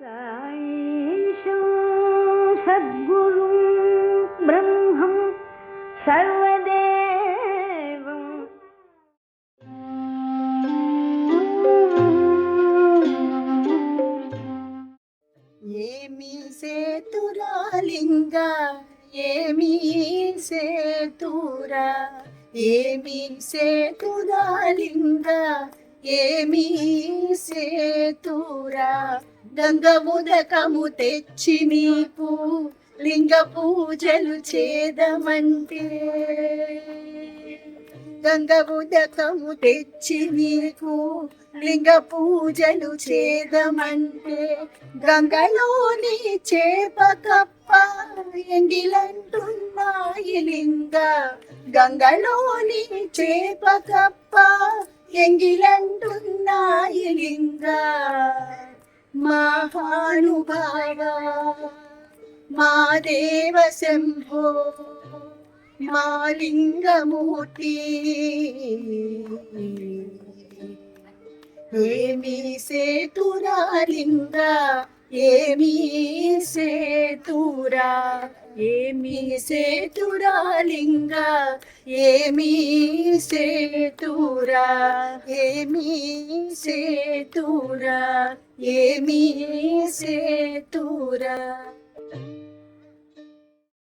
సాయేషం సద్గురుం బ్రహ్మం సర్వదేవం ఏమి సేతురా లింగ ఏమి సేతురా ఏమి సేతురా లింగ ఏమి సేతురా గంగ ఉదకము తెచ్చి నీకు లింగ పూజలు చేదమంటే గంగ ఉదకము తెచ్చి నీకు లింగ పూజలు చేదమంటే గంగలోని చేప కప్ప ఎంగిలంటున్నాయి లింగ గంగలోని చేప కప్ప ఎంగిలంటున్నాయి లింగ మహానుభావ మా దేవ శంభో మా లింగమూర్తి ఏమి సేతురా లింగ ఏమి సేతురా ఏమి సేతురా లింగ ఏమి సేతురా ఏమి సేతురా ఏమి సేతురా